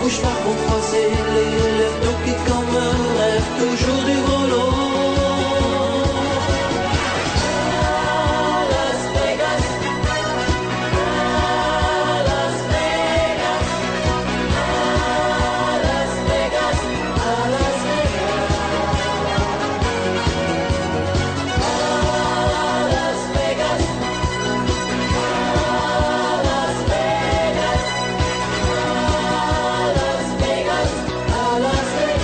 bouge pas pour croiser les lèvres, tout quitte comme un rêve, toujours du gros lot. Las Vegas, Las Vegas, Las Vegas, Las Vegas, Las Vegas, Las Vegas, Las Vegas, Las Vegas.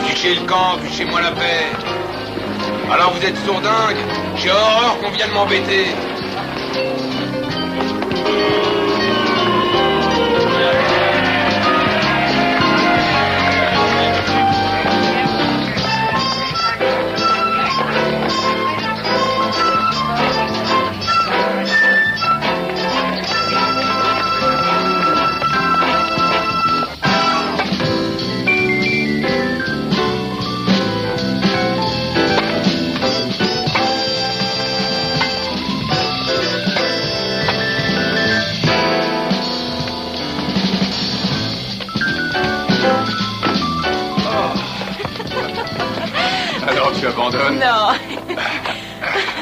Fichez le camp, fichez-moi la paix. Alors vous êtes sourdingue. J'ai horreur qu'on vienne m'embêter. Alors tu abandonnes? Non.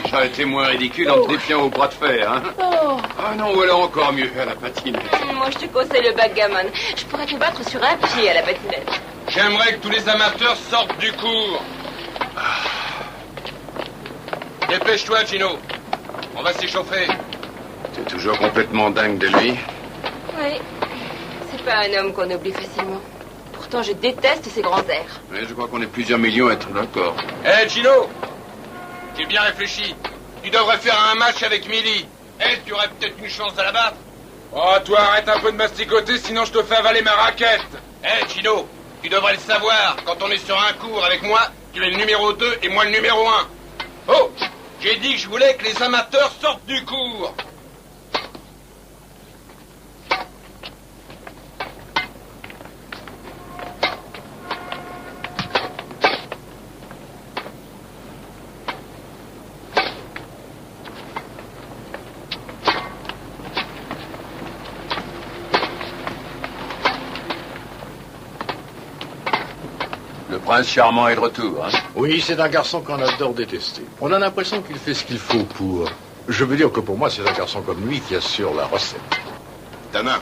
J'aurais été moins ridicule en te défiant au bras de fer, hein? Oh. Ah non, ou alors encore mieux, à la patinette. Moi, je te conseille le backgammon. Je pourrais te battre sur un pied à la patinette. J'aimerais que tous les amateurs sortent du cours. Dépêche-toi, Gino. On va s'échauffer. T'es toujours complètement dingue de lui? Oui. C'est pas un homme qu'on oublie facilement. Pourtant, je déteste ses grands airs. Mais je crois qu'on est plusieurs millions à être d'accord. Hé, Gino. T'es bien réfléchi. Tu devrais faire un match avec Millie. Elle, tu aurais peut-être une chance de la battre. Oh, toi, arrête un peu de masticoter, sinon je te fais avaler ma raquette. Hé, Gino, tu devrais le savoir. Quand on est sur un cours avec moi, tu es le numéro 2 et moi le numéro 1. Oh, j'ai dit que je voulais que les amateurs sortent du cours. Le prince charmant est de retour, hein? Oui, c'est un garçon qu'on adore détester. On a l'impression qu'il fait ce qu'il faut pour... Je veux dire que pour moi, c'est un garçon comme lui qui assure la recette. Tana.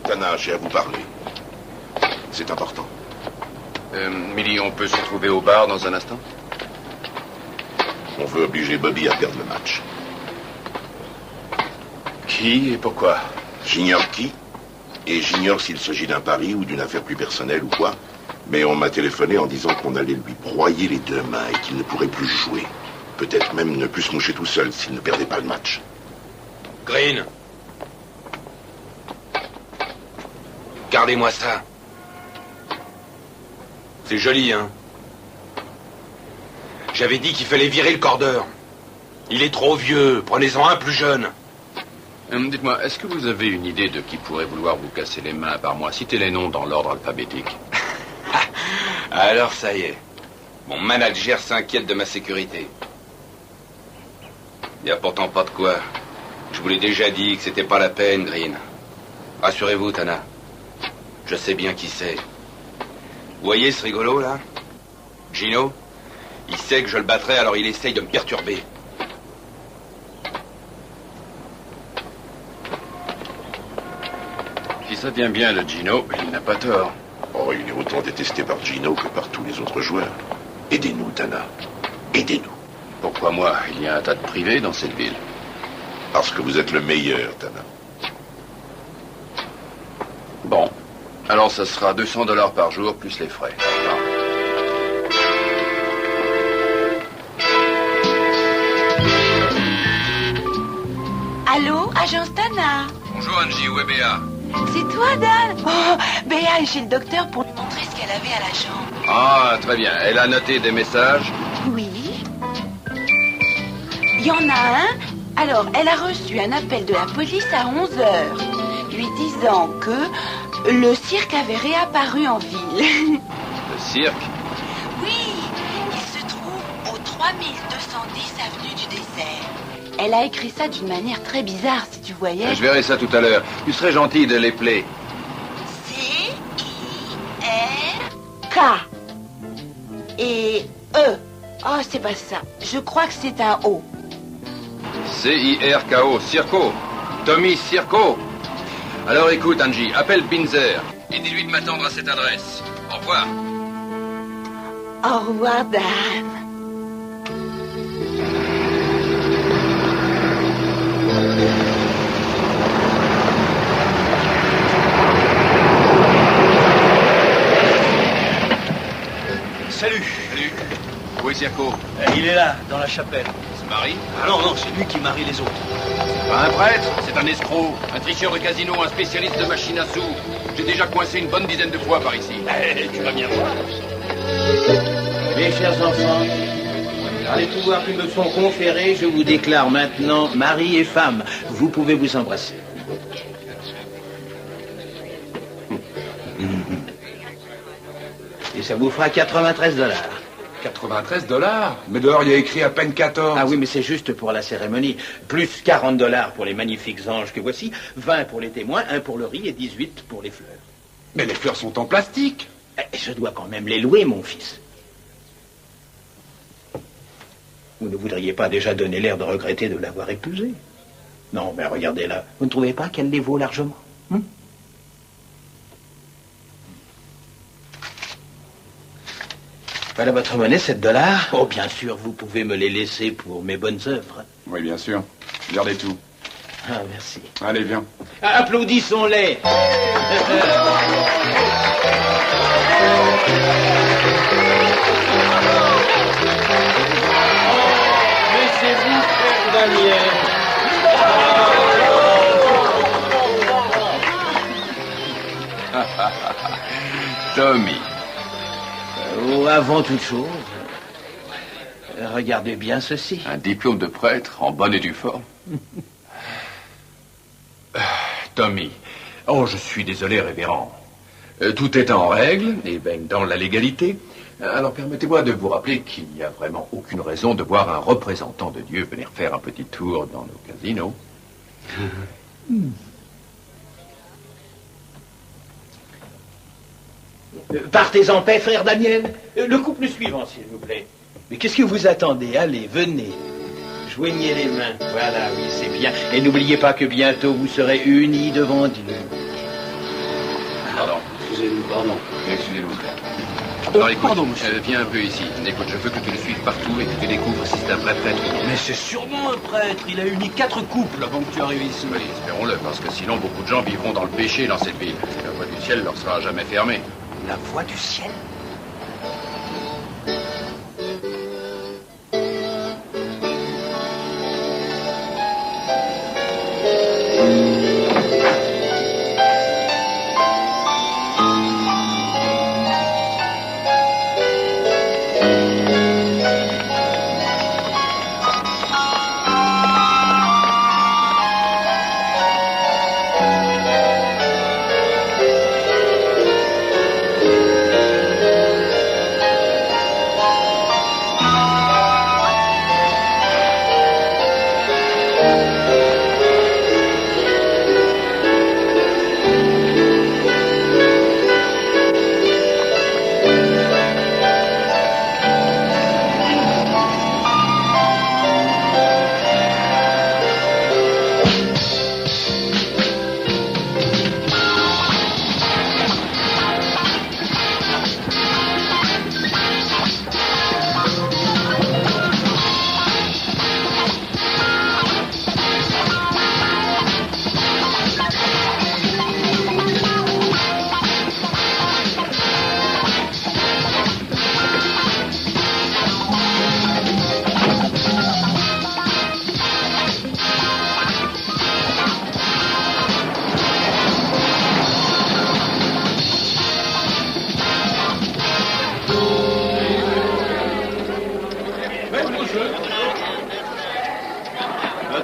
Tana, j'ai à vous parler. C'est important. Millie, on peut se retrouver au bar dans un instant? On veut obliger Bobby à perdre le match. Qui et pourquoi? J'ignore qui, et j'ignore s'il s'agit d'un pari ou d'une affaire plus personnelle ou quoi. Mais on m'a téléphoné en disant qu'on allait lui broyer les deux mains et qu'il ne pourrait plus jouer. Peut-être même ne plus se moucher tout seul s'il ne perdait pas le match. Green. Gardez-moi ça. C'est joli, hein? J'avais dit qu'il fallait virer le cordeur. Il est trop vieux. Prenez-en un plus jeune. Dites-moi, est-ce que vous avez une idée de qui pourrait vouloir vous casser les mains par moi? Citez les noms dans l'ordre alphabétique. Alors ça y est. Mon manager s'inquiète de ma sécurité. Il n'y a pourtant pas de quoi. Je vous l'ai déjà dit que c'était pas la peine, Green. Rassurez-vous, Tana. Je sais bien qui c'est. Vous voyez ce rigolo, là? Gino? Il sait que je le battrai, alors il essaye de me perturber. Si ça tient bien de Gino, il n'a pas tort. Oh, il est autant détesté par Gino que par tous les autres joueurs. Aidez-nous, Tana. Aidez-nous. Pourquoi moi? Il y a un tas de privés dans cette ville. Parce que vous êtes le meilleur, Tana. Bon. Alors ça sera 200 $ par jour, plus les frais. Allô, agence Tana? Bonjour Angie, où est Béa? C'est toi, Dan? Oh, Béa est chez le docteur pour lui montrer ce qu'elle avait à la jambe. Ah, très bien. Elle a noté des messages? Oui. Il y en a un. Alors, elle a reçu un appel de la police à 11h, lui disant que le cirque avait réapparu en ville. Le cirque? Oui, il se trouve au 3210 avenue du Désert. Elle a écrit ça d'une manière très bizarre, si tu voyais. Je verrai ça tout à l'heure. Tu serais gentil de l'épeler. C-I-R-K et E. Oh, c'est pas ça. Je crois que c'est un O. C-I-R-K-O, Circo. Tommy Circo. Alors écoute, Angie, appelle Pinzer et dis-lui de m'attendre à cette adresse. Au revoir. Au revoir, Dan. Salut. Salut. Où est Circo? Il est là, dans la chapelle. Se marie? Ah non, c'est lui qui marie les autres. C'est pas un prêtre, c'est un escroc, un tricheur de casino, un spécialiste de machine à sous. J'ai déjà coincé une bonne dizaine de fois par ici. Tu vas bien voir. Mes chers enfants, par les pouvoirs qui me sont conférés, je vous déclare maintenant mari et femme. Vous pouvez vous embrasser. Et ça vous fera 93 $. 93 $? Mais dehors, il y a écrit à peine 14. Ah oui, mais c'est juste pour la cérémonie. Plus 40 $ pour les magnifiques anges que voici, 20 pour les témoins, 1 pour le riz et 18 pour les fleurs. Mais les fleurs sont en plastique. Je dois quand même les louer, mon fils. Vous ne voudriez pas déjà donner l'air de regretter de l'avoir épousée? Non, mais regardez-la. Vous ne trouvez pas qu'elle les vaut largement? Voilà votre monnaie, 7 $. Oh, bien sûr, vous pouvez me les laisser pour mes bonnes œuvres. Oui, bien sûr. Gardez tout. Ah, merci. Allez, viens. Applaudissons-les. Mais c'est vous, frère Daniel. Tommy. Avant toute chose, regardez bien ceci. Un diplôme de prêtre en bonne et due forme. Tommy. Oh, je suis désolé, révérend. Tout est en règle et baigne dans la légalité. Alors permettez-moi de vous rappeler qu'il n'y a vraiment aucune raison de voir un représentant de Dieu venir faire un petit tour dans nos casinos. Partez en paix, frère Daniel. Le couple suivant, s'il vous plaît. Mais qu'est-ce que vous attendez? Allez, venez. Joignez les mains. Voilà, oui, c'est bien. Et n'oubliez pas que bientôt vous serez unis devant Dieu. Pardon. Excusez-nous, pardon. Excusez-nous. Alors écoute, pardon, monsieur. viens un peu ici. Écoute, je veux que tu le suives partout et que tu découvres si c'est un vrai prêtre ou non. Mais c'est sûrement un prêtre. Il a uni 4 couples avant que tu arrives ici. Oui, espérons-le, parce que sinon beaucoup de gens vivront dans le péché dans cette ville. La voie du ciel leur sera jamais fermée. La voix du ciel.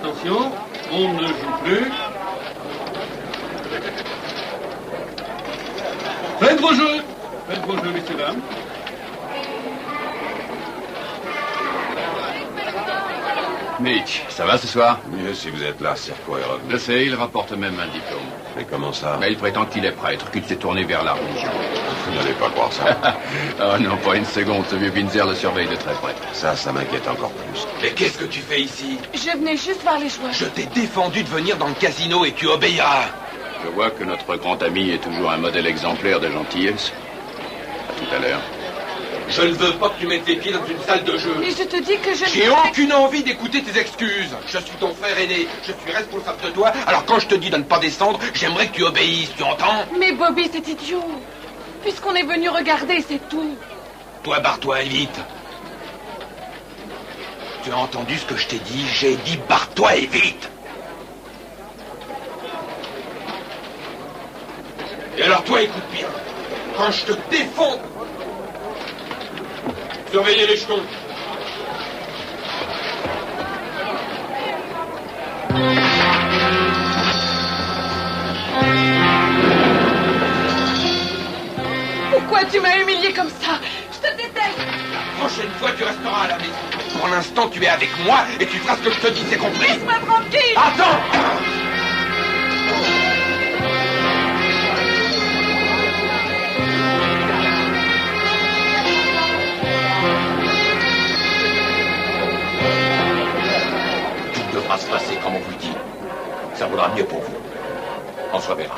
attention, on ne joue plus. Faites vos jeux, messieurs, dames. Mitch, ça va ce soir? Mieux si vous êtes là, Circo et Je sais, il rapporte même un diplôme. Mais comment ça? Mais il prétend qu'il est prêtre, qu'il s'est tourné vers la religion. Vous n'allez pas croire ça. Oh non, pas une seconde, ce vieux Binzer le surveille de très près. Ça m'inquiète encore plus. Mais qu'est-ce que tu fais ici? Je venais juste voir les joueurs. Je t'ai défendu de venir dans le casino et tu obéiras. Je vois que notre grand ami est toujours un modèle exemplaire de gentillesse. À tout à l'heure. Je ne veux pas que tu mettes les pieds dans une salle de jeu. Mais je te dis que je... J'ai aucune envie d'écouter tes excuses. Je suis ton frère aîné. Je suis responsable de toi. Alors quand je te dis de ne pas descendre, j'aimerais que tu obéisses, tu entends? Mais Bobby, c'est idiot. Puisqu'on est venu regarder, c'est tout. Toi, barre-toi et vite. Tu as entendu ce que je t'ai dit? J'ai dit barre-toi et vite. Et alors toi, écoute bien. Quand je te défonce... Surveillez les jetons. Pourquoi tu m'as humilié comme ça? Je te déteste. La prochaine fois, tu resteras à la maison. Pour l'instant, tu es avec moi et tu feras ce que je te dis, c'est compris? Laisse-moi tranquille. Attends! Tout devra se passer comme on vous dit. Ça vaudra mieux pour vous. On se reverra.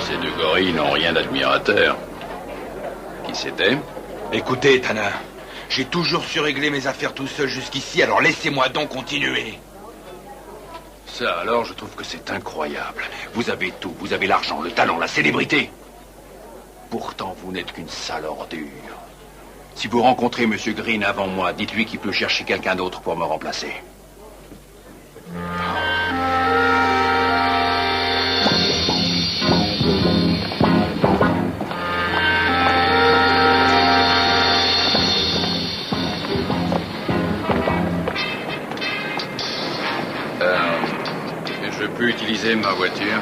Ces deux gorilles n'ont rien d'admirateur. Qui c'était? Écoutez, Tana, j'ai toujours su régler mes affaires tout seul jusqu'ici, alors laissez-moi donc continuer. Ça, alors, je trouve que c'est incroyable. Vous avez tout. Vous avez l'argent, le talent, la célébrité. Pourtant, vous n'êtes qu'une sale ordure. Si vous rencontrez M. Green avant moi, dites-lui qu'il peut chercher quelqu'un d'autre pour me remplacer. Je peux utiliser ma voiture?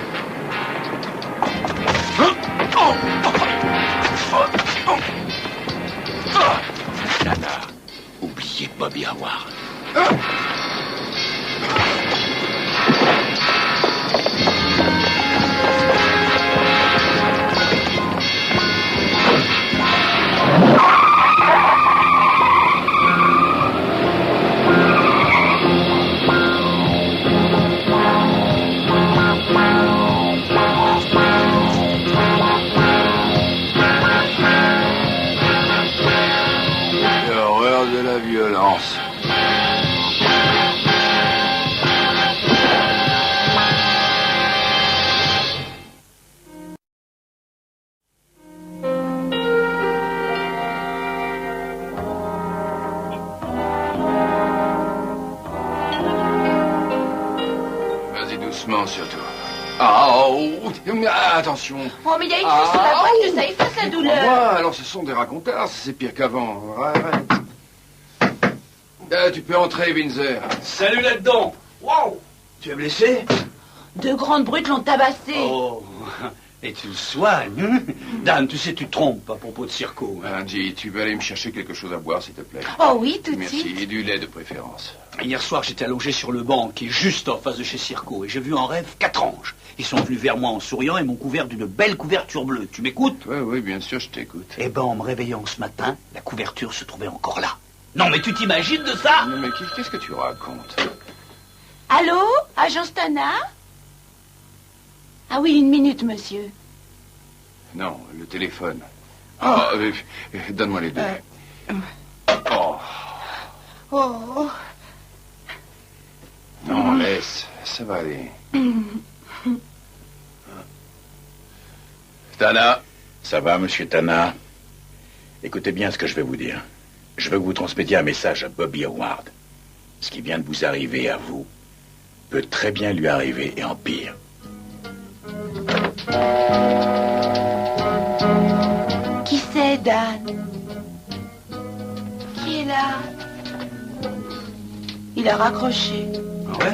Nana, oubliez Bobby Howard. L'horreur de la violence. Vas-y doucement surtout. Ah, oh, attention. Oh, mais il y a une fille sur la boîte que ça efface la douleur. Moi, alors ce sont des racontars, c'est pire qu'avant. Arrête. Tu peux entrer, Windsor. Salut là-dedans. Waouh. Tu es blessé? Deux grandes brutes l'ont tabassé. Oh, et tu le soignes, hein? Dan, tu sais, tu te trompes à propos de Circo. Angie, tu veux aller me chercher quelque chose à boire, s'il te plaît? Oh oui, tout de Merci, suite. et du lait de préférence. Hier soir, j'étais allongé sur le banc qui est juste en face de chez Circo et j'ai vu en rêve 4 anges. Ils sont venus vers moi en souriant et m'ont couvert d'une belle couverture bleue. Tu m'écoutes? Oui, oui, bien sûr, je t'écoute. Eh ben, en me réveillant ce matin, la couverture se trouvait encore là. Non, mais tu t'imagines de ça? Non, mais qu'est-ce que tu racontes? Allô, agence Tana? Ah oui, une minute, monsieur. Non, le téléphone. Ah, donne-moi les deux. Oh. Oh. Non, laisse, ça va aller. Tana. Ça va, monsieur Tana? Écoutez bien ce que je vais vous dire. Je veux que vous transmettiez un message à Bobby Howard. Ce qui vient de vous arriver à vous peut très bien lui arriver et en pire. Qui c'est, Dan? Qui est là? Il a raccroché. Ah ouais?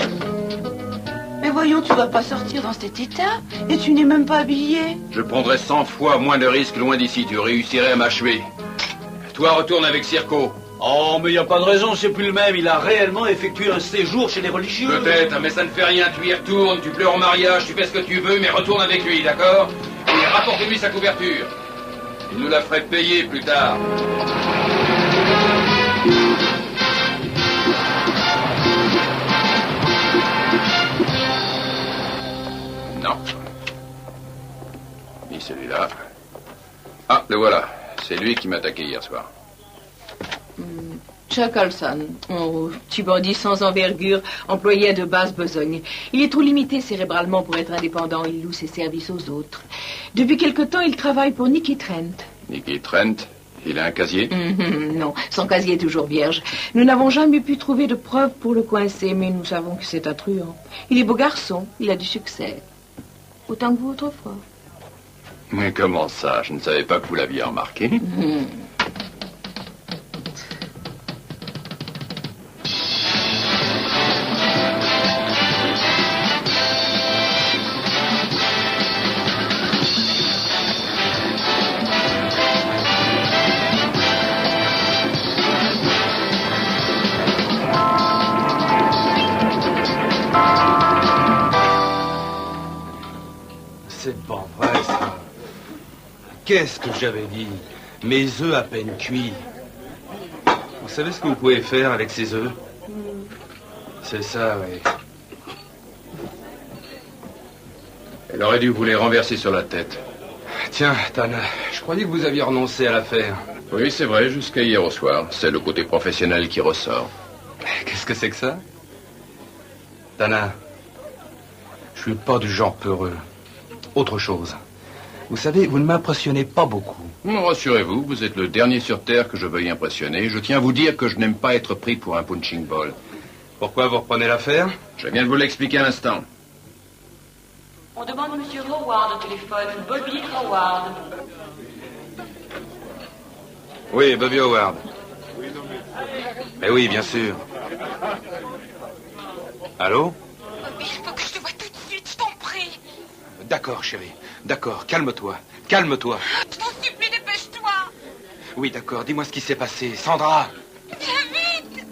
Mais voyons, tu vas pas sortir dans cet état et tu n'es même pas habillé. Je prendrais 100 fois moins de risques loin d'ici. Tu réussirais à m'achever. Toi, retourne avec Circo. Oh, mais il n'y a pas de raison, c'est plus le même. Il a réellement effectué un séjour chez les religieux. Peut-être, mais ça ne fait rien. Tu y retournes, tu pleures en mariage, tu fais ce que tu veux, mais retourne avec lui, d'accord? Et rapporte-lui sa couverture. Il nous la ferait payer plus tard. Non. Ni celui-là. Ah, le voilà. C'est lui qui m'a attaqué hier soir. Chuck Olson, petit bandit sans envergure, employé à de basse besogne. Il est trop limité cérébralement pour être indépendant. Il loue ses services aux autres. Depuis quelque temps, il travaille pour Nicky Trent. Nicky Trent? Il a un casier? Non, son casier est toujours vierge. Nous n'avons jamais pu trouver de preuves pour le coincer, mais nous savons que c'est un truand. Il est beau garçon, il a du succès. Autant que vous autrefois. Mais comment ça? Je ne savais pas que vous l'aviez remarqué. C'est pas vrai, ça. Qu'est-ce que j'avais dit? Mes œufs à peine cuits. Vous savez ce que vous pouvez faire avec ces œufs? C'est ça, oui. Elle aurait dû vous les renverser sur la tête. Tiens, Tana, je croyais que vous aviez renoncé à l'affaire. Oui, c'est vrai, jusqu'à hier au soir. C'est le côté professionnel qui ressort. Qu'est-ce que c'est que ça? Tana, je suis pas du genre peureux. Autre chose. Vous savez, vous ne m'impressionnez pas beaucoup. Rassurez-vous, vous êtes le dernier sur Terre que je veuille impressionner. Je tiens à vous dire que je n'aime pas être pris pour un punching ball. Pourquoi vous reprenez l'affaire? Je viens de vous l'expliquer à l'instant. On demande M. Howard au téléphone. Bobby Howard. Oui, Bobby Howard. Mais oui, bien sûr. Allô? Bobby, il faut que je te voie tout de suite, je t'en prie. D'accord, chérie. D'accord, calme-toi. Calme-toi. Je t'en supplie, dépêche-toi. Oui, d'accord, dis-moi ce qui s'est passé. Sandra! Viens vite.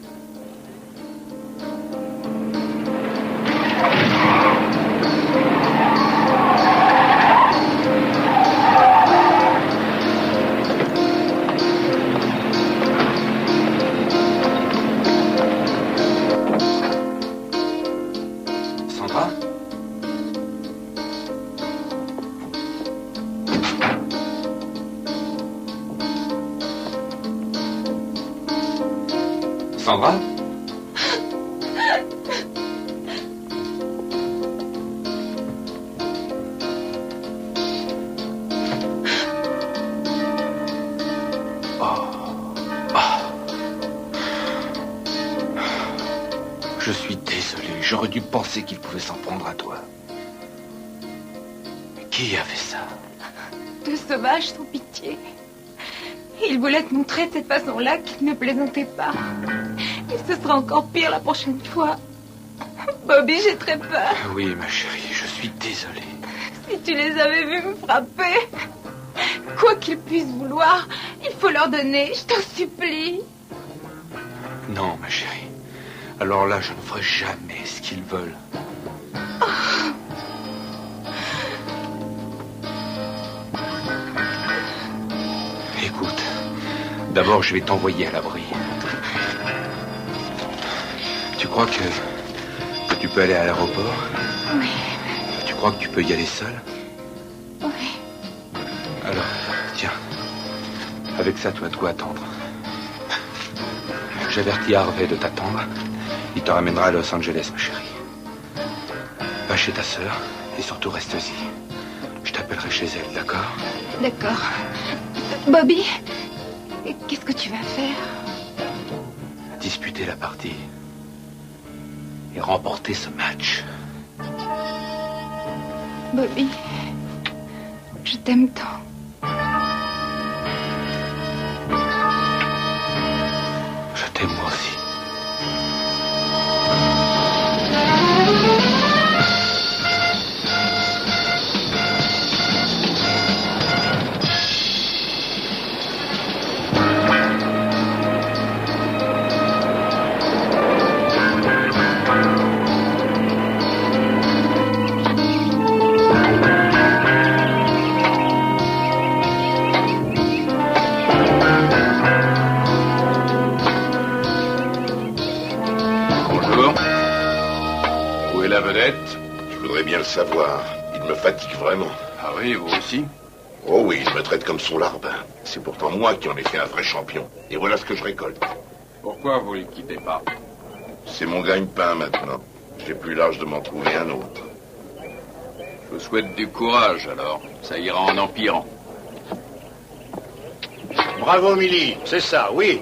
Sandra? Sandra? Je suis désolé, j'aurais dû penser qu'il pouvait s'en prendre à toi. Mais qui a fait ça? Deux sauvages sans pitié. Il voulait te montrer de cette façon-là qu'il ne plaisantait pas. Et ce sera encore pire la prochaine fois. Bobby, j'ai très peur. Oui, ma chérie, je suis désolé. Si tu les avais vus me frapper, quoi qu'ils puissent vouloir, il faut leur donner, je t'en supplie. Non, ma chérie. Alors là, je ne ferai jamais ce qu'ils veulent. Écoute, d'abord, je vais t'envoyer à l'abri. Tu crois que tu peux aller à l'aéroport? Oui. Tu crois que tu peux y aller seul? Oui. Alors, tiens, avec ça, tu as de quoi attendre. J'avertis Harvey de t'attendre. Il te ramènera à Los Angeles, ma chérie. Va chez ta sœur et surtout reste-y. Je t'appellerai chez elle, d'accord? D'accord. Bobby, qu'est-ce que tu vas faire? Disputer la partie et remporter ce match. Bobby, je t'aime tant. Je t'aime moi aussi. la vedette? Je voudrais bien le savoir. Il me fatigue vraiment. Ah oui, vous aussi? Oh oui, il me traite comme son larbin. C'est pourtant moi qui en ai fait un vrai champion. Et voilà ce que je récolte. Pourquoi vous ne le quittez pas? C'est mon gagne-pain maintenant. J'ai plus l'âge de m'en trouver un autre. Je vous souhaite du courage, alors. Ça ira en empirant. Bravo, Millie. C'est ça, oui.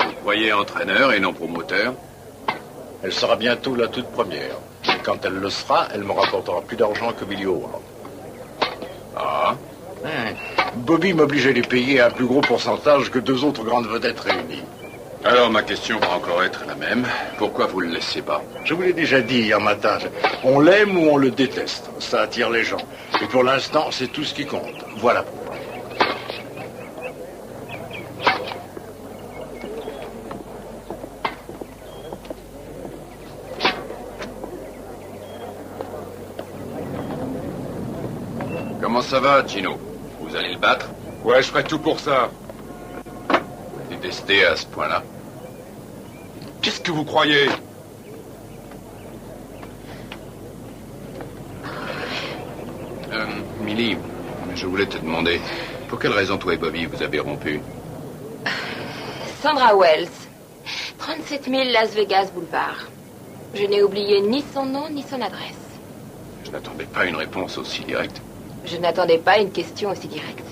Vous croyez entraîneur et non promoteur? Elle sera bientôt la toute première. Et quand elle le sera, elle me rapportera plus d'argent que Billy Howard. Ah. Bobby m'obligeait à les payer à un plus gros pourcentage que 2 autres grandes vedettes réunies. Alors ma question va encore être la même. Pourquoi vous le laissez pas? Je vous l'ai déjà dit hier matin. On l'aime ou on le déteste. Ça attire les gens. Et pour l'instant, c'est tout ce qui compte. Voilà pourquoi. Comment ça va, Gino? Vous allez le battre? Ouais, je ferai tout pour ça. Vous le détestez à ce point-là? Qu'est-ce que vous croyez? Millie, je voulais te demander, pour quelle raison toi et Bobby vous avez rompu? Sandra Wells, 37 000 Las Vegas Boulevard. Je n'ai oublié ni son nom ni son adresse. Je n'attendais pas une réponse aussi directe. Je n'attendais pas une question aussi directe.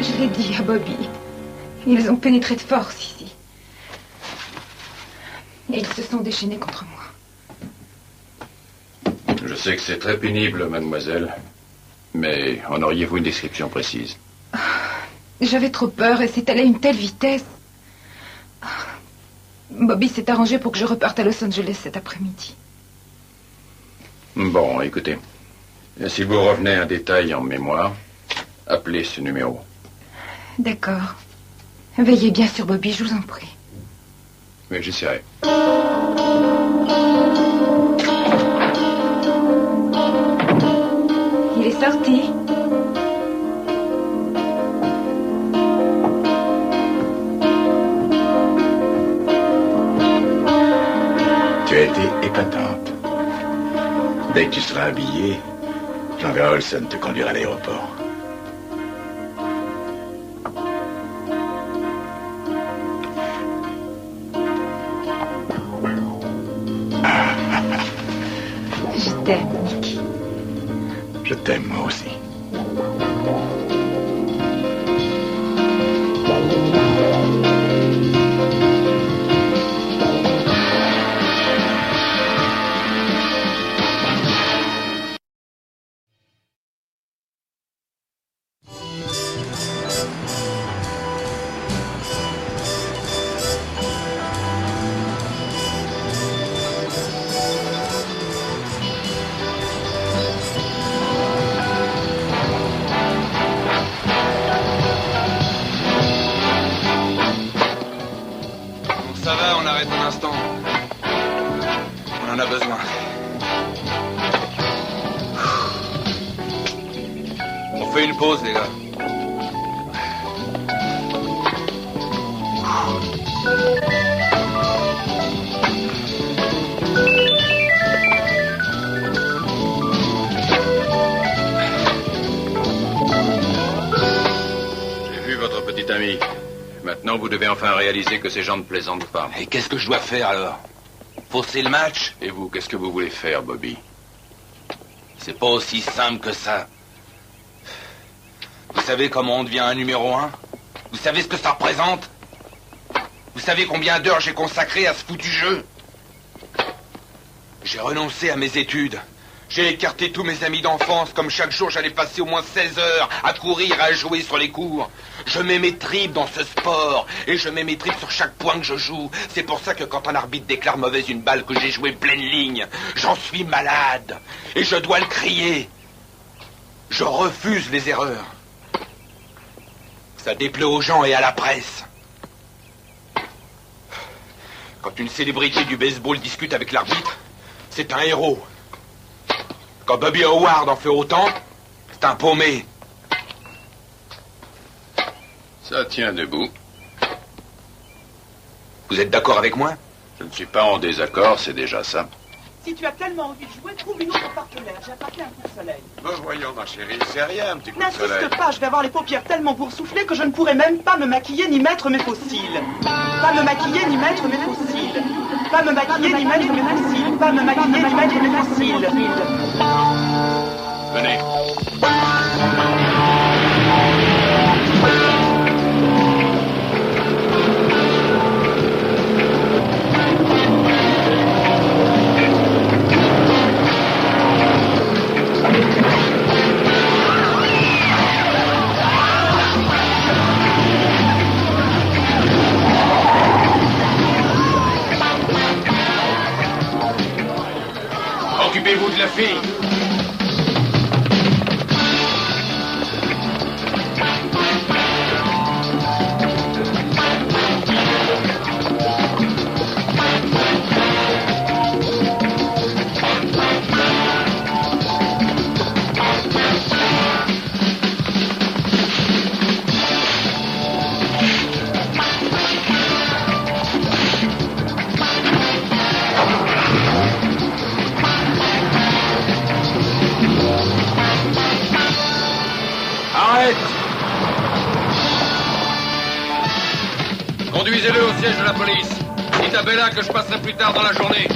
Je l'ai dit à Bobby. Ils ont pénétré de force ici. Et ils se sont déchaînés contre moi. Je sais que c'est très pénible, mademoiselle. Mais en auriez-vous une description précise? J'avais trop peur et c'est allé à une telle vitesse. Bobby s'est arrangé pour que je reparte à Los Angeles cet après-midi. Bon, écoutez. Si vous revenez à un détail en mémoire, appelez ce numéro. D'accord. Veillez bien sur Bobby, je vous en prie. Oui, j'essaierai. Il est sorti. Tu as été épatante. Dès que tu seras habillé, j'enverrai Olson te conduire à l'aéroport. Je t'aime, Nicky. Je t'aime moi aussi. Ça va, on arrête un instant. On en a besoin. On fait une pause, les gars. J'ai vu votre petit ami. Maintenant, vous devez enfin réaliser que ces gens ne plaisantent pas. Et qu'est-ce que je dois faire, alors? Fausser le match? Et vous, qu'est-ce que vous voulez faire, Bobby? C'est pas aussi simple que ça. Vous savez comment on devient un numéro 1? Vous savez ce que ça représente? Vous savez combien d'heures j'ai consacré à ce foutu jeu? J'ai renoncé à mes études. J'ai écarté tous mes amis d'enfance, comme chaque jour j'allais passer au moins 16 heures à courir, à jouer sur les cours. Je mets mes tripes dans ce sport, et je mets mes tripes sur chaque point que je joue. C'est pour ça que quand un arbitre déclare mauvaise une balle que j'ai joué pleine ligne, j'en suis malade, et je dois le crier. Je refuse les erreurs. Ça déplaît aux gens et à la presse. Quand une célébrité du baseball discute avec l'arbitre, c'est un héros. Quand Bobby Howard en fait autant, c'est un paumé. Ça tient debout. Vous êtes d'accord avec moi? Je ne suis pas en désaccord, c'est déjà ça. Si tu as tellement envie de jouer, trouve une autre partenaire. J'ai apporté un coup de soleil. Voyons, ma chérie, c'est rien, un petit coup de soleil. N'insiste pas, je vais avoir les paupières tellement boursouflées que je ne pourrai même pas me maquiller ni mettre mes faux cils. Pas me maquiller ni mettre mes faux cils. Pas me maquiller ni mettre mes faux cils. Pas me maquiller ni mettre mes faux cils. Venez. Occupez-vous de la fille. Conduisez-le au siège de la police. Dites à Bella que je passerai plus tard dans la journée.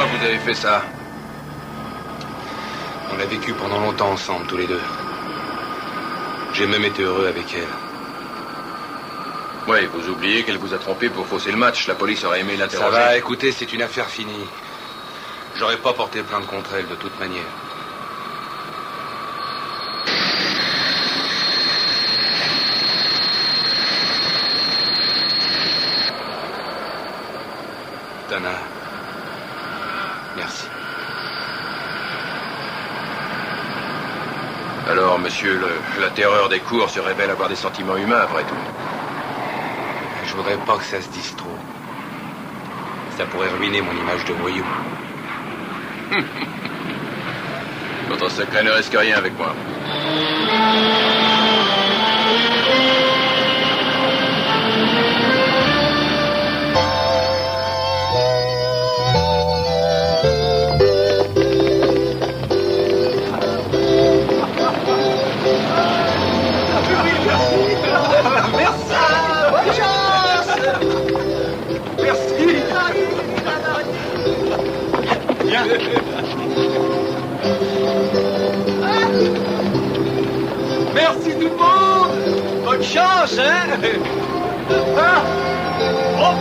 Vous avez fait ça. On a vécu pendant longtemps ensemble, tous les deux. J'ai même été heureux avec elle. Oui, vous oubliez qu'elle vous a trompé pour fausser le match. La police aurait aimé l'interroger. Ça va, écoutez, c'est une affaire finie. J'aurais pas porté plainte contre elle de toute manière. Tana. Merci. Alors, monsieur, la terreur des cours se révèle avoir des sentiments humains, après tout. Je voudrais pas que ça se dise trop. Ça pourrait ruiner mon image de voyou. Votre secret ne risque rien avec moi. Merci tout le monde. Bonne chance, hein. Ah. Oh.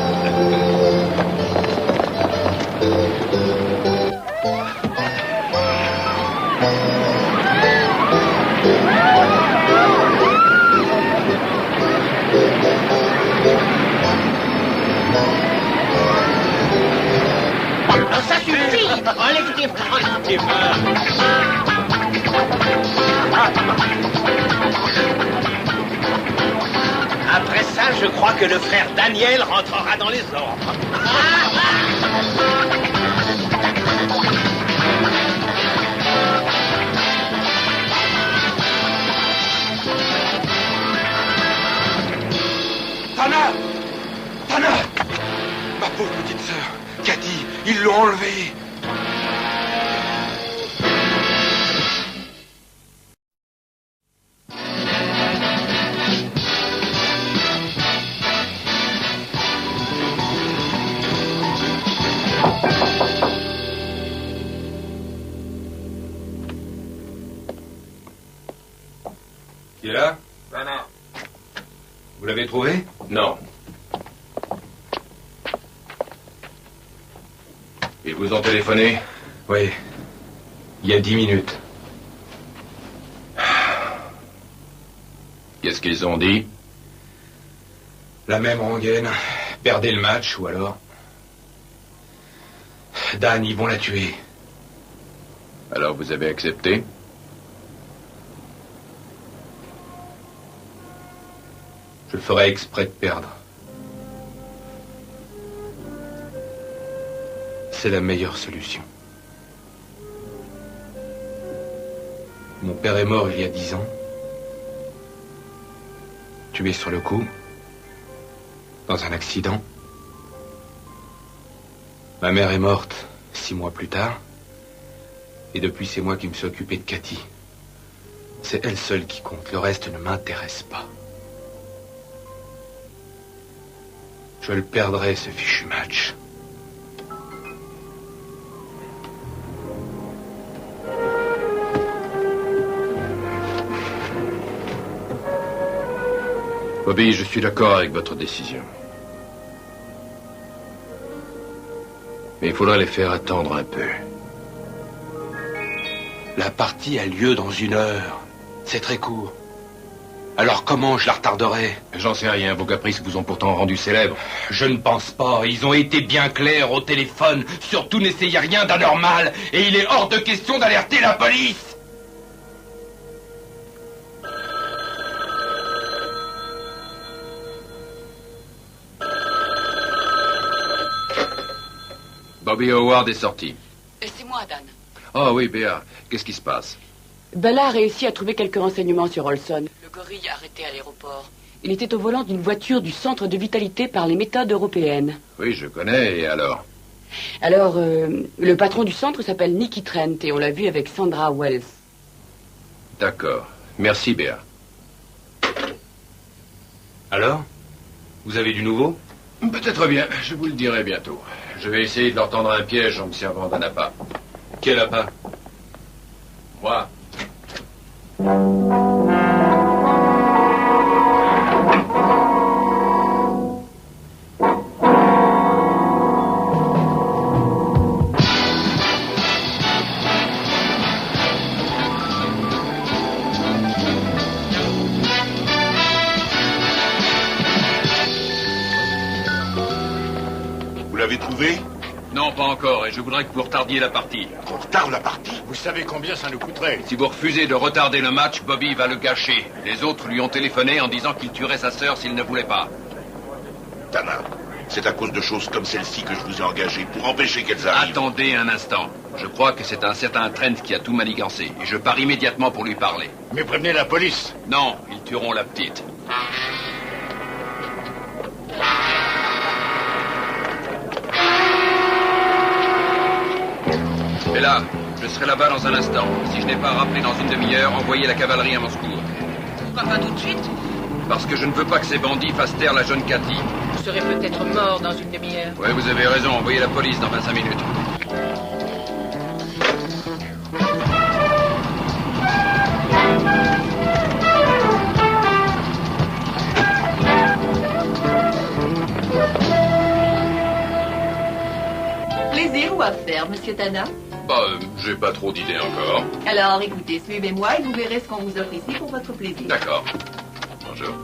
Ça suffit. Enlève tes mains. Après ça, je crois que le frère Daniel rentrera dans les ordres. Tana! Tana! pauvre petite sœur. Cathy, ils l'ont enlevée. Qui est là? Voilà. Vous l'avez trouvé? Non. Ils vous ont téléphoné? Oui. Il y a 10 minutes. Qu'est-ce qu'ils ont dit? La même rengaine. Perdez le match, ou alors... Dan, ils vont la tuer. Alors vous avez accepté? Je ferai exprès de perdre. C'est la meilleure solution. Mon père est mort il y a 10 ans. Tué sur le coup. Dans un accident. Ma mère est morte 6 mois plus tard. Et depuis, c'est moi qui me suis occupé de Cathy. C'est elle seule qui compte. Le reste ne m'intéresse pas. Je le perdrai, ce fichu match. Bobby, je suis d'accord avec votre décision. Mais il faudra les faire attendre un peu. La partie a lieu dans 1 heure. C'est très court. Alors comment je la retarderai? J'en sais rien, vos caprices vous ont pourtant rendu célèbre. Je ne pense pas. Ils ont été bien clairs au téléphone. Surtout n'essayez rien d'anormal. Et il est hors de question d'alerter la police. Bobby Howard est sorti. C'est moi, Dan. Oh oui, Béa, qu'est-ce qui se passe? Bella a réussi à trouver quelques renseignements sur Olson. Le gorille arrêté à l'aéroport. Il était au volant d'une voiture du centre de vitalité par les méthodes européennes. Oui, je connais, et alors? Alors, le patron du centre s'appelle Nicky Trent et on l'a vu avec Sandra Wells. D'accord. Merci, Béa. Alors? Vous avez du nouveau? Peut-être bien, je vous le dirai bientôt. Je vais essayer de leur tendre un piège en me servant d'un appât. Quel appât? Moi. Vous l'avez trouvé? Non, pas encore, et je voudrais que vous retardiez la partie. Qu'on retarde la partie? Vous savez combien ça nous coûterait? Si vous refusez de retarder le match, Bobby va le gâcher. Les autres lui ont téléphoné en disant qu'il tuerait sa sœur s'il ne voulait pas. Tana, c'est à cause de choses comme celle-ci que je vous ai engagé pour empêcher qu'elles arrivent. Attendez un instant. Je crois que c'est un certain Trent qui a tout manigancé, et je pars immédiatement pour lui parler. Mais prévenez la police. Non, ils tueront la petite. Et là, je serai là-bas dans un instant. Si je n'ai pas rappelé dans une demi-heure, envoyez la cavalerie à mon secours. Pourquoi pas tout de suite? Parce que je ne veux pas que ces bandits fassent taire la jeune Cathy. Vous serez peut-être mort dans une demi-heure. Oui, vous avez raison. Envoyez la police dans 25 minutes. Plaisir ou affaire, monsieur Tana? Bah, j'ai pas trop d'idées encore. Alors, écoutez, suivez-moi et vous verrez ce qu'on vous offre ici pour votre plaisir. D'accord. Bonjour.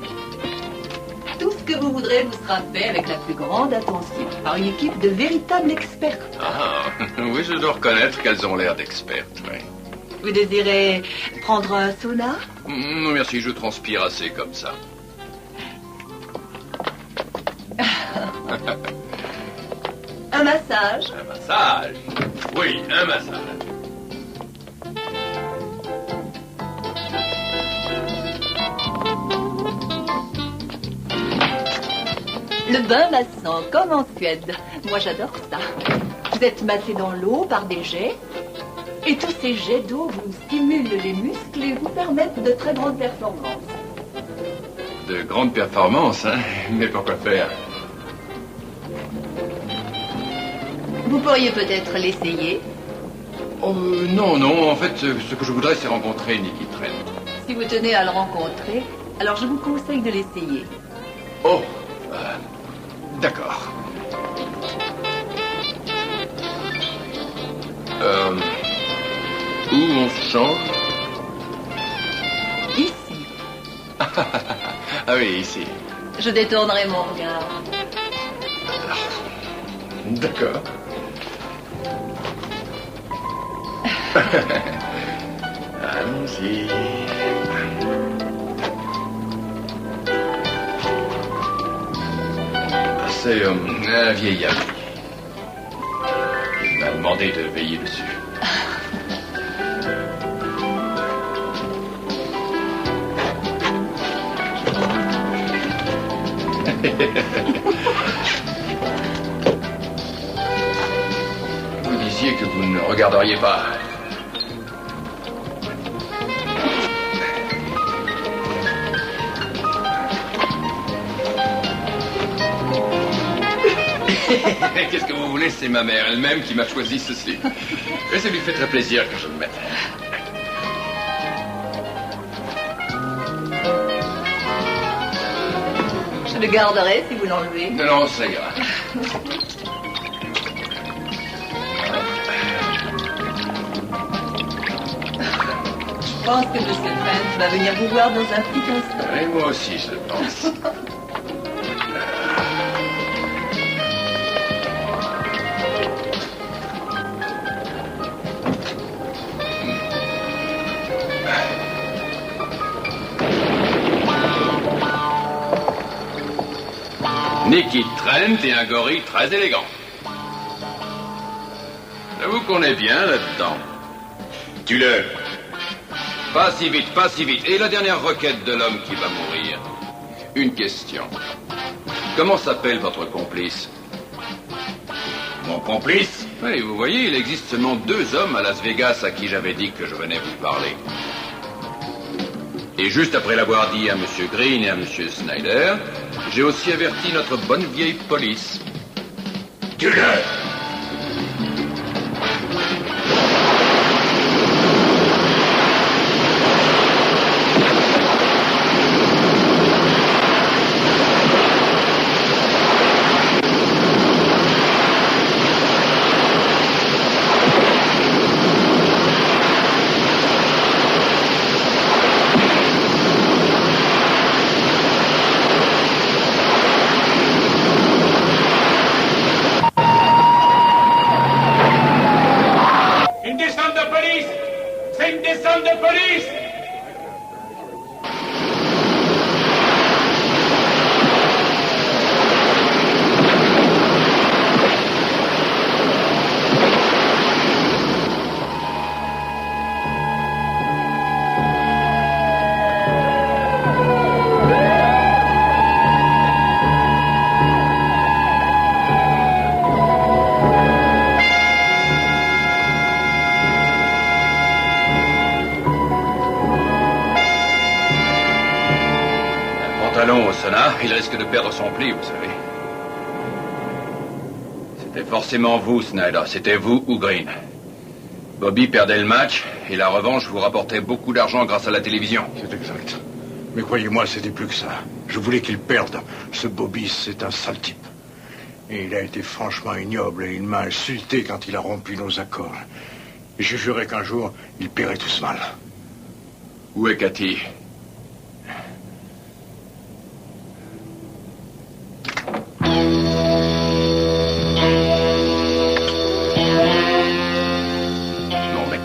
Tout ce que vous voudrez vous sera fait avec la plus grande attention, par une équipe de véritables experts. Ah, oui, je dois reconnaître qu'elles ont l'air d'expertes, oui. Vous désirez prendre un sauna? Non, merci, je transpire assez comme ça. Un massage? Un massage? Oui, un massage. Le bain massant, comme en Suède. Moi, j'adore ça. Vous êtes massé dans l'eau par des jets. Et tous ces jets d'eau vous stimulent les muscles et vous permettent de très grandes performances. De grandes performances, hein? Mais pourquoi faire? Vous pourriez peut-être l'essayer. Oh, non. En fait, ce que je voudrais, c'est rencontrer Nicky Trent. Si vous tenez à le rencontrer, alors je vous conseille de l'essayer. Oh, d'accord. Où on se change? Ici. Ah oui, ici. Je détournerai mon regard. D'accord. Allons-y. C'est un vieil ami. Il m'a demandé de veiller dessus. Vous disiez que vous ne regarderiez pas. Qu'est-ce que vous voulez, c'est ma mère elle-même qui m'a choisi ceci. Et ça lui fait très plaisir que je le mette. Je le garderai si vous l'enlevez. Non, ça ira. Je pense que M. Trent va venir vous voir dans un petit instant. Et moi aussi, je le pense. Nicky Trent est un gorille très élégant. J'avoue qu'on est bien là-dedans. Tue-le. Pas si vite, pas si vite. Et la dernière requête de l'homme qui va mourir. Une question. Comment s'appelle votre complice? Mon complice? Oui, vous voyez, il existe seulement 2 hommes à Las Vegas à qui j'avais dit que je venais vous parler. Et juste après l'avoir dit à M. Green et à M. Snyder, j'ai aussi averti notre bonne vieille police. Tue-le! Il risque de perdre son pli, vous savez. C'était forcément vous, Snyder. C'était vous ou Green. Bobby perdait le match, et la revanche vous rapportait beaucoup d'argent grâce à la télévision. C'est exact. Mais croyez-moi, c'était plus que ça. Je voulais qu'il perde. Ce Bobby, c'est un sale type. Et il a été franchement ignoble, et il m'a insulté quand il a rompu nos accords. Et je jurais qu'un jour, il paierait tout ce mal. Où est Cathy?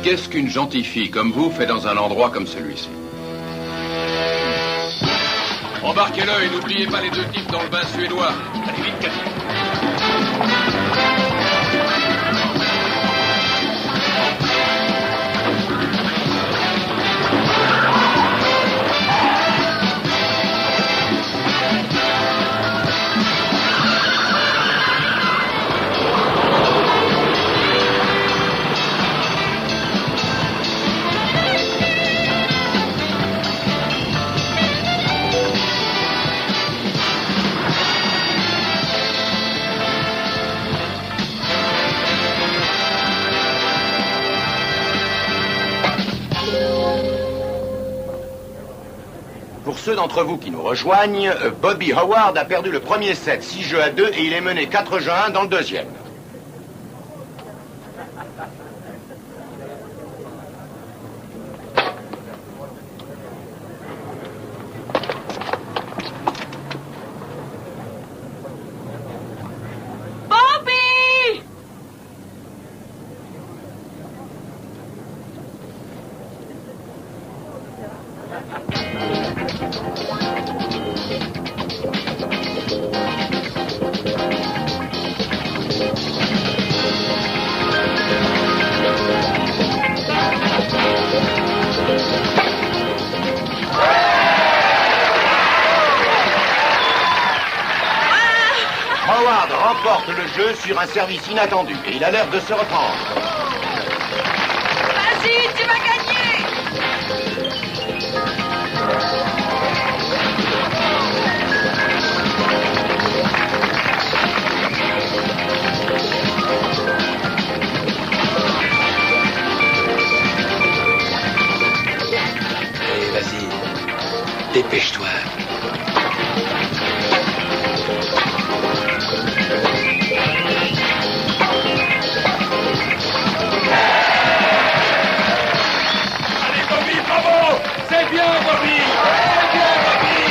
Qu'est-ce qu'une gentille fille comme vous fait dans un endroit comme celui-ci? Embarquez-le et n'oubliez pas les 2 types dans le bain suédois. Allez vite, Cathy. ceux d'entre vous qui nous rejoignent, Bobby Howard a perdu le premier set, 6 jeux à 2, et il est mené 4 jeux à 1 dans le deuxième. Howard remporte le jeu sur un service inattendu et il a l'air de se reprendre. Vas-y, tu vas gagner! Allez, vas-y. Dépêche-toi. C'est bien, Bobby! C'est bien, Bobby!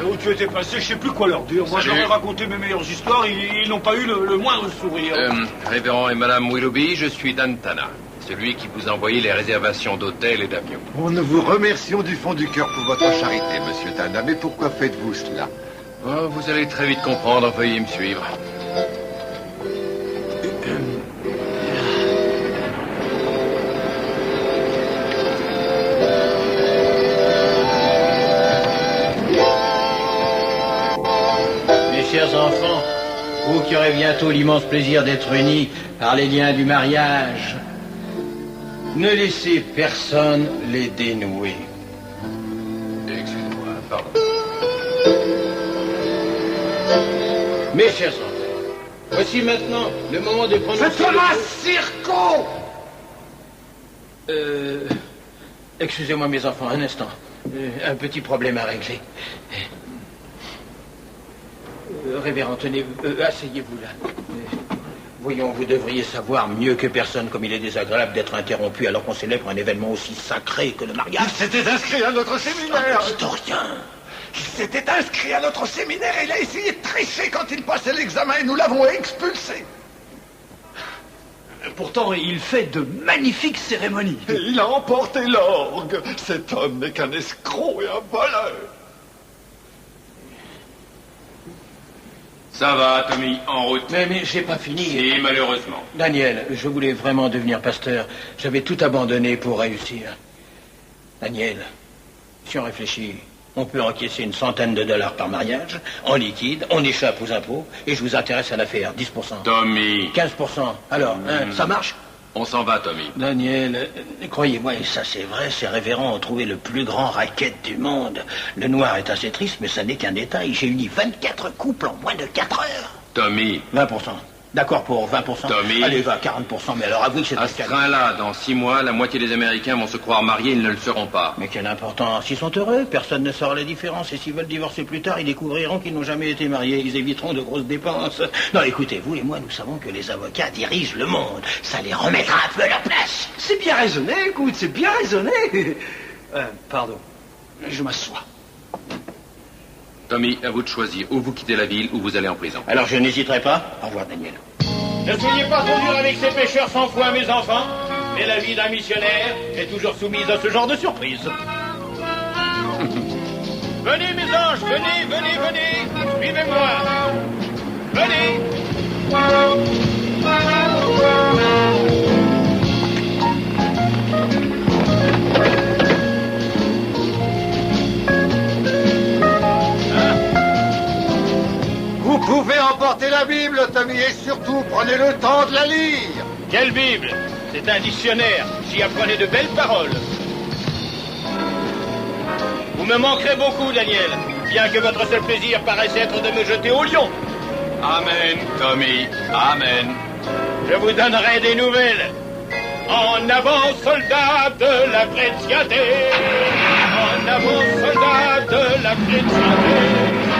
Où tu étais passé, je sais plus quoi leur dire. Moi, je leur ai raconté mes meilleures histoires, ils n'ont pas eu le moindre sourire. Révérend et Madame Willoughby, je suis Dantana, celui qui vous a envoyé les réservations d'hôtel et d'avion. Nous vous remercions du fond du cœur pour votre charité, monsieur Tana. Mais pourquoi faites-vous cela? Oh, vous allez très vite comprendre, veuillez me suivre. Mes chers enfants, vous qui aurez bientôt l'immense plaisir d'être unis par les liens du mariage, ne laissez personne les dénouer. Excusez-moi, pardon. Mes chers enfants, voici maintenant le moment de prononcer... C'est Thomas Circo! Excusez-moi mes enfants, un instant. Un petit problème à régler. Révérend, tenez, asseyez-vous là. Voyons, vous devriez savoir mieux que personne comme il est désagréable d'être interrompu alors qu'on célèbre un événement aussi sacré que le mariage. Il s'était inscrit à notre séminaire! Historien! Il s'était inscrit à notre séminaire et il a essayé de tricher quand il passait l'examen et nous l'avons expulsé. Pourtant, il fait de magnifiques cérémonies. Et il a emporté l'orgue. Cet homme n'est qu'un escroc et un voleur. Ça va, Tommy, en route. Mais j'ai pas fini. Si, malheureusement. Daniel, je voulais vraiment devenir pasteur. J'avais tout abandonné pour réussir. Daniel, si on réfléchit, on peut encaisser une centaine de dollars par mariage, en liquide, on échappe aux impôts, et je vous intéresse à l'affaire, 10%. Tommy. 15%. Alors, ça marche? On s'en va, Tommy. Daniel, croyez-moi, et ça c'est vrai, ces révérends ont trouvé le plus grand racket du monde. Le noir est assez triste, mais ça n'est qu'un détail. J'ai uni 24 couples en moins de 4 heures. Tommy. 20%. D'accord pour 20%. Tommy. Allez, va, 40%, mais alors avouez que c'est à ce train-là, dans 6 mois, la moitié des Américains vont se croire mariés, ils ne le seront pas. Mais quelle importance. S'ils sont heureux, personne ne saura la différence. Et s'ils veulent divorcer plus tard, ils découvriront qu'ils n'ont jamais été mariés. Ils éviteront de grosses dépenses. Non, écoutez, vous et moi, nous savons que les avocats dirigent le monde. Ça les remettra un peu à leur place. C'est bien raisonné, écoute, c'est bien raisonné. Pardon, je m'assois. Tommy, à vous de choisir. Ou vous quittez la ville, ou vous allez en prison. Alors je n'hésiterai pas. Au revoir, Daniel. Ne soyez pas trop dur avec ces pêcheurs sans foi, mes enfants. Mais la vie d'un missionnaire est toujours soumise à ce genre de surprise. Venez, mes anges, venez, venez, venez. Suivez-moi. Venez. Vous pouvez emporter la la Bible, Tommy, et surtout, prenez le temps de la lire. Quelle Bible? C'est un dictionnaire. J'y apprenais de belles paroles. Vous me manquerez beaucoup, Daniel, bien que votre seul plaisir paraisse être de me jeter au lion. Amen, Tommy, amen. Je vous donnerai des nouvelles. En avant, soldats de la chrétienté. En avant, soldats de la chrétienté.